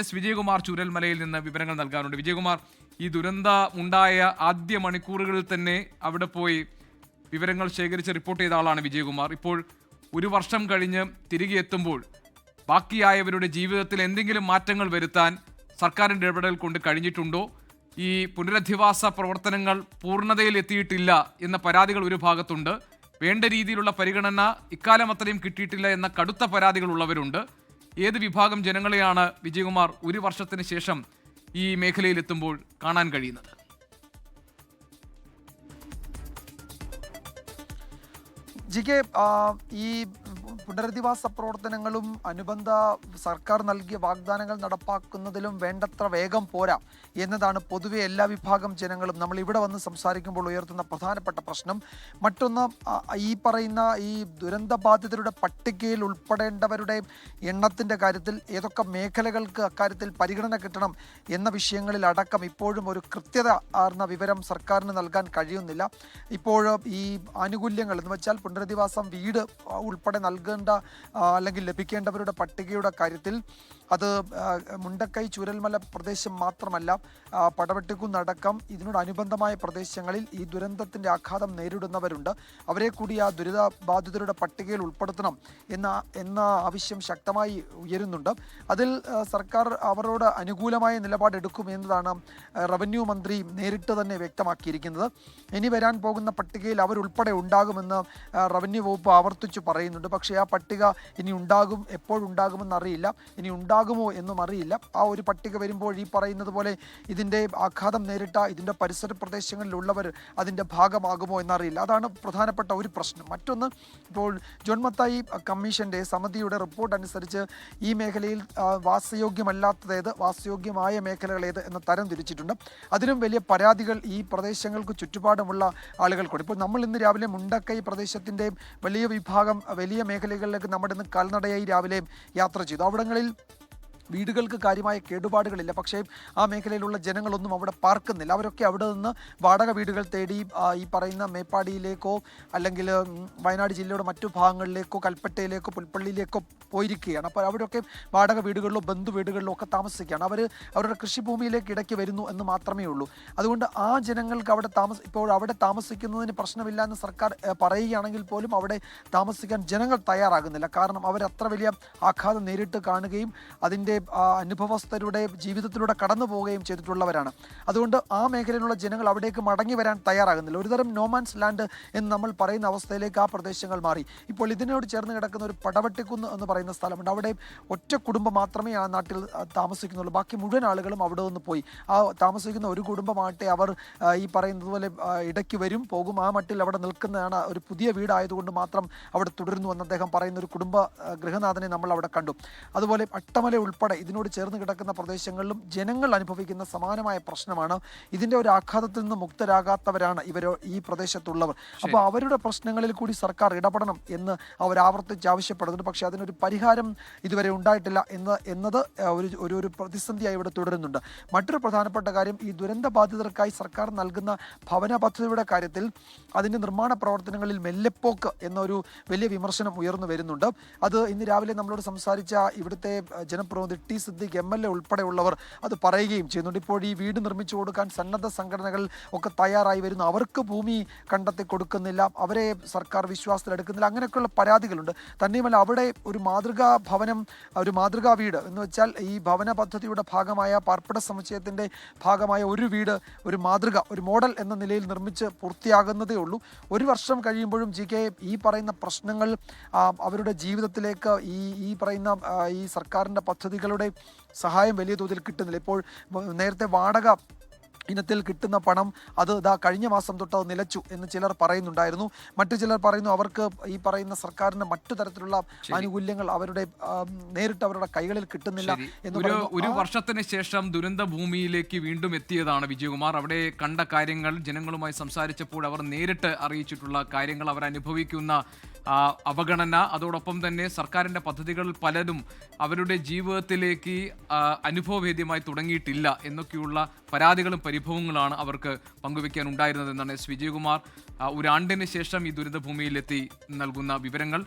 S Vijayakumar ചൂരൽമലയിൽ നിന്ന് വിവരങ്ങൾ നൽകാറുണ്ട്. വിജയകുമാർ, ഈ ദുരന്തമുണ്ടായ ആദ്യ മണിക്കൂറുകളിൽ തന്നെ അവിടെ പോയി വിവരങ്ങൾ ശേഖരിച്ച് റിപ്പോർട്ട് ചെയ്ത ആളാണ് വിജയകുമാർ. ഇപ്പോൾ ഒരു വർഷം കഴിഞ്ഞ് തിരികെ എത്തുമ്പോൾ ബാക്കിയായവരുടെ ജീവിതത്തിൽ എന്തെങ്കിലും മാറ്റങ്ങൾ വരുത്താൻ സർക്കാരിൻ്റെ ഇടപെടൽ കൊണ്ട് കഴിഞ്ഞിട്ടുണ്ടോ? ഈ പുനരധിവാസ പ്രവർത്തനങ്ങൾ പൂർണ്ണതയിൽ എത്തിയിട്ടില്ല എന്ന പരാതികൾ ഒരു ഭാഗത്തുണ്ട്. വേണ്ട രീതിയിലുള്ള പരിഗണന ഇക്കാലം അത്രയും കിട്ടിയിട്ടില്ല എന്ന കടുത്ത പരാതികൾ ഉള്ളവരുണ്ട്. ഏത് വിഭാഗം ജനങ്ങളെയാണ് വിജയകുമാർ ഒരു വർഷത്തിന് ശേഷം ഈ മേഖലയിൽ എത്തുമ്പോൾ കാണാൻ കഴിയുന്നത്? ജികെ, ഈ പുനരധിവാസ പ്രവർത്തനങ്ങളും അനുബന്ധ സർക്കാർ നൽകിയ വാഗ്ദാനങ്ങൾ നടപ്പാക്കുന്നതിലും വേണ്ടത്ര വേഗം പോരാ എന്നതാണ് പൊതുവെ എല്ലാ വിഭാഗം ജനങ്ങളും നമ്മൾ ഇവിടെ വന്ന് സംസാരിക്കുമ്പോൾ ഉയർത്തുന്ന പ്രധാനപ്പെട്ട പ്രശ്നം. മറ്റൊന്ന്, ഈ പറയുന്ന ഈ ദുരന്തബാധിതരുടെ പട്ടികയിൽ ഉൾപ്പെടേണ്ടവരുടെ എണ്ണത്തിൻ്റെ കാര്യത്തിൽ ഏതൊക്കെ മേഖലകൾക്ക് അക്കാര്യത്തിൽ പരിഗണന കിട്ടണം എന്ന വിഷയങ്ങളിൽ അടക്കം ഇപ്പോഴും ഒരു കൃത്യത ആർന്ന വിവരം സർക്കാരിന് നൽകാൻ കഴിയുന്നില്ല. ഇപ്പോൾ ഈ ആനുകൂല്യങ്ങൾ എന്ന് വെച്ചാൽ പുനരധിവാസം വീട് ഉൾപ്പെടെ നൽകേണ്ട അല്ലെങ്കിൽ ലഭിക്കേണ്ടവരുടെ പട്ടികയുടെ കാര്യത്തിൽ അത് മുണ്ടക്കൈ ചൂരൽമല പ്രദേശം മാത്രമല്ല, പടവെട്ടിക്കുന്നടക്കം ഇതിനോടനുബന്ധമായ പ്രദേശങ്ങളിൽ ഈ ദുരന്തത്തിൻ്റെ ആഘാതം നേരിടുന്നവരുണ്ട്. അവരെ കൂടി ആ ദുരിതബാധിതരുടെ പട്ടികയിൽ ഉൾപ്പെടുത്തണം എന്ന ആവശ്യം ശക്തമായി ഉയരുന്നുണ്ട്. അതിൽ സർക്കാർ അവരോട് അനുകൂലമായ നിലപാടെടുക്കും എന്നതാണ് റവന്യൂ മന്ത്രി നേരിട്ട് തന്നെ വ്യക്തമാക്കിയിരിക്കുന്നത്. ഇനി വരാൻ പോകുന്ന പട്ടികയിൽ അവരുൾപ്പെടെ ഉണ്ടാകുമെന്ന് റവന്യൂ വകുപ്പ് ആവർത്തിച്ചു പറയുന്നുണ്ട്. പക്ഷേ ആ പട്ടിക ഇനി ഉണ്ടാകും, എപ്പോഴുണ്ടാകുമെന്നറിയില്ല, ഇനി ഉണ്ടാകുമോ എന്നും അറിയില്ല. ആ ഒരു പട്ടിക വരുമ്പോൾ ഈ പറയുന്നത് പോലെ ഇതിൻ്റെ ആഘാതം നേരിട്ട ഇതിൻ്റെ പരിസര പ്രദേശങ്ങളിലുള്ളവർ അതിൻ്റെ ഭാഗമാകുമോ എന്നറിയില്ല. അതാണ് പ്രധാനപ്പെട്ട ഒരു പ്രശ്നം. മറ്റൊന്ന്, ഇപ്പോൾ ജോൺ മത്തായി കമ്മീഷൻ്റെ സമിതിയുടെ റിപ്പോർട്ട് അനുസരിച്ച് ഈ മേഖലയിൽ വാസയോഗ്യമല്ലാത്തതേത്, വാസയോഗ്യമായ മേഖലകളേത് എന്ന തരം തിരിച്ചിട്ടുണ്ട്. അതിനും വലിയ പരാതികൾ ഈ പ്രദേശങ്ങൾക്ക് ചുറ്റുപാടുമുള്ള ആളുകൾക്കുണ്ട്. ഇപ്പോൾ നമ്മൾ ഇന്ന് രാവിലെ മുണ്ടക്കൈ പ്രദേശത്തിൻ്റെ വലിയ വിഭാഗം, വലിയ മേഖലകളിലേക്ക് നമ്മുടെ ഇന്ന് കാൽനടയായി രാവിലെ യാത്ര ചെയ്തു. അവിടങ്ങളിൽ വീടുകൾക്ക് കാര്യമായ കേടുപാടുകളില്ല. പക്ഷേ ആ മേഖലയിലുള്ള ജനങ്ങളൊന്നും അവിടെ പാർക്കുന്നില്ല. അവരൊക്കെ അവിടെ നിന്ന് വാടക വീടുകൾ തേടി ഈ പറയുന്ന മേപ്പാടിയിലേക്കോ അല്ലെങ്കിൽ വയനാട് ജില്ലയുടെ മറ്റു ഭാഗങ്ങളിലേക്കോ കൽപ്പറ്റയിലേക്കോ പുൽപ്പള്ളിയിലേക്കോ പോയിരിക്കുകയാണ്. അപ്പോൾ അവരൊക്കെ വാടക വീടുകളിലോ ബന്ധു വീടുകളിലോ ഒക്കെ താമസിക്കുകയാണ്. അവർ അവരുടെ കൃഷിഭൂമിയിലേക്ക് ഇടയ്ക്ക് വരുന്നു എന്ന് മാത്രമേ ഉള്ളൂ. അതുകൊണ്ട് ആ ജനങ്ങൾക്ക് അവിടെ ഇപ്പോൾ അവിടെ താമസിക്കുന്നതിന് പ്രശ്നമില്ല എന്ന് സർക്കാർ പറയുകയാണെങ്കിൽ പോലും അവിടെ താമസിക്കാൻ ജനങ്ങൾ തയ്യാറാകുന്നില്ല. കാരണം അവരത്ര വലിയ ആഘാതം നേരിട്ട് കാണുകയും അതിൻ്റെ അനുഭവസ്ഥരുടെ ജീവിതത്തിലൂടെ കടന്നു പോവുകയും ചെയ്തിട്ടുള്ളവരാണ്. അതുകൊണ്ട് ആ മേഖലയിലുള്ള ജനങ്ങൾ അവിടേക്ക് മടങ്ങി വരാൻ തയ്യാറാകുന്നില്ല. ഒരുതരം നോമാൻസ് ലാൻഡ് എന്ന് നമ്മൾ പറയുന്ന അവസ്ഥയിലേക്ക് ആ പ്രദേശങ്ങൾ മാറി. ഇപ്പോൾ ഇതിനോട് ചേർന്ന് കിടക്കുന്ന ഒരു പടവെട്ടിക്കുന്ന് എന്ന് പറയുന്ന സ്ഥലമുണ്ട്. അവിടെ ഒറ്റ കുടുംബം മാത്രമേ ആ നാട്ടിൽ താമസിക്കുന്നുള്ളൂ. ബാക്കി മുഴുവൻ ആളുകളും അവിടെ നിന്ന് പോയി. ആ താമസിക്കുന്ന ഒരു കുടുംബമാകട്ടെ അവർ ഈ പറയുന്നത് പോലെ ഇടയ്ക്ക് വരും പോകും. ആ മട്ടിൽ അവിടെ നിൽക്കുന്നതാണ്. ഒരു പുതിയ വീടായതുകൊണ്ട് മാത്രം അവിടെ തുടരുന്നു എന്ന് അദ്ദേഹം പറയുന്ന ഒരു കുടുംബ ഗൃഹനാഥനെ നമ്മൾ അവിടെ കണ്ടു. അതുപോലെ അട്ടമല ഉൾപ്പെടെ ഇതിനോട് ചേർന്ന് കിടക്കുന്ന പ്രദേശങ്ങളിലും ജനങ്ങൾ അനുഭവിക്കുന്ന സമാനമായ പ്രശ്നമാണ്. ഇതിൻ്റെ ഒരു ആഘാതത്തിൽ നിന്ന് മുക്തരാകാത്തവരാണ് ഈ പ്രദേശത്തുള്ളവർ. അപ്പോൾ അവരുടെ പ്രശ്നങ്ങളിൽ കൂടി സർക്കാർ ഇടപെടണം എന്ന് അവർ ആവർത്തിച്ച് ആവശ്യപ്പെടുന്നുണ്ട്. പക്ഷേ അതിനൊരു പരിഹാരം ഇതുവരെ ഉണ്ടായിട്ടില്ല എന്നത് ഒരു പ്രതിസന്ധിയായി ഇവിടെ തുടരുന്നുണ്ട്. മറ്റൊരു പ്രധാനപ്പെട്ട കാര്യം, ഈ ദുരന്ത ബാധിതർക്കായി സർക്കാർ നൽകുന്ന ഭവന പദ്ധതിയുടെ കാര്യത്തിൽ അതിൻ്റെ നിർമ്മാണ പ്രവർത്തനങ്ങളിൽ മെല്ലെപ്പോക്ക് എന്നൊരു വലിയ വിമർശനം ഉയർന്നു വരുന്നുണ്ട്. അത് ഇന്ന് രാവിലെ നമ്മളോട് സംസാരിച്ച ഇവിടുത്തെ ജനപ്രതിനിധി ടി സിദ്ദിഖ് MLA ഉൾപ്പെടെയുള്ളവർ അത് പറയുകയും ചെയ്യുന്നുണ്ട്. ഇപ്പോൾ ഈ വീട് നിർമ്മിച്ചു കൊടുക്കാൻ സന്നദ്ധ സംഘടനകൾ ഒക്കെ തയ്യാറായി വരുന്നു. അവർക്ക് ഭൂമി കണ്ടെത്തി കൊടുക്കുന്നില്ല, അവരെ സർക്കാർ വിശ്വാസത്തിലെടുക്കുന്നില്ല, അങ്ങനെയൊക്കെയുള്ള പരാതികളുണ്ട്. തന്നെയുമല്ല അവിടെ ഒരു മാതൃകാ ഭവനം, ഒരു മാതൃകാ വീട് എന്ന് വെച്ചാൽ ഈ ഭവന പദ്ധതിയുടെ ഭാഗമായ പാർപ്പിട സമുച്ചയത്തിൻ്റെ ഭാഗമായ ഒരു വീട്, ഒരു മാതൃക, ഒരു മോഡൽ എന്ന നിലയിൽ നിർമ്മിച്ച് പൂർത്തിയാകുന്നതേ ഉള്ളൂ. ഒരു വർഷം കഴിയുമ്പോഴും ഈ പറയുന്ന പ്രശ്നങ്ങൾ അവരുടെ ജീവിതത്തിലേക്ക് ഈ പറയുന്ന ഈ സർക്കാരിൻ്റെ പദ്ധതികളുടെ സഹായം വലിയ തോതിൽ കിട്ടുന്നില്ല. ഇപ്പോൾ നേരത്തെ വാടക ഇനത്തിൽ കിട്ടുന്ന പണം അത് കഴിഞ്ഞ മാസം തൊട്ട് അത് നിലച്ചു എന്ന് ചിലർ പറയുന്നുണ്ടായിരുന്നു. മറ്റു ചിലർ പറയുന്നു അവർക്ക് ഈ പറയുന്ന സർക്കാരിന്റെ മറ്റു തരത്തിലുള്ള ആനുകൂല്യങ്ങൾ നേരിട്ട് അവരുടെ കൈകളിൽ കിട്ടുന്നില്ല എന്ന്. ഒരു വർഷത്തിന് ശേഷം ദുരന്ത ഭൂമിയിലേക്ക് വീണ്ടും എത്തിയതാണ് വിജയകുമാർ. അവിടെ കണ്ട കാര്യങ്ങൾ, ജനങ്ങളുമായി സംസാരിച്ചപ്പോൾ അവർ നേരിട്ട് അറിയിച്ചിട്ടുള്ള കാര്യങ്ങൾ, അവർ അനുഭവിക്കുന്ന അവഗണന, അതോടൊപ്പം തന്നെ സർക്കാരിൻ്റെ പദ്ധതികൾ പലതും അവരുടെ ജീവിതത്തിലേക്ക് അനുഭവവേദ്യമായി തുടങ്ങിയിട്ടില്ല എന്നൊക്കെയുള്ള പരാതികളും പരിഭവങ്ങളാണ് അവർക്ക് പങ്കുവയ്ക്കാൻ ഉണ്ടായിരുന്നതെന്നാണ് എസ് വിജയകുമാർ ഒരാണ്ടിന് ശേഷം ഈ ദുരിതഭൂമിയിലെത്തി നൽകുന്ന വിവരങ്ങൾ.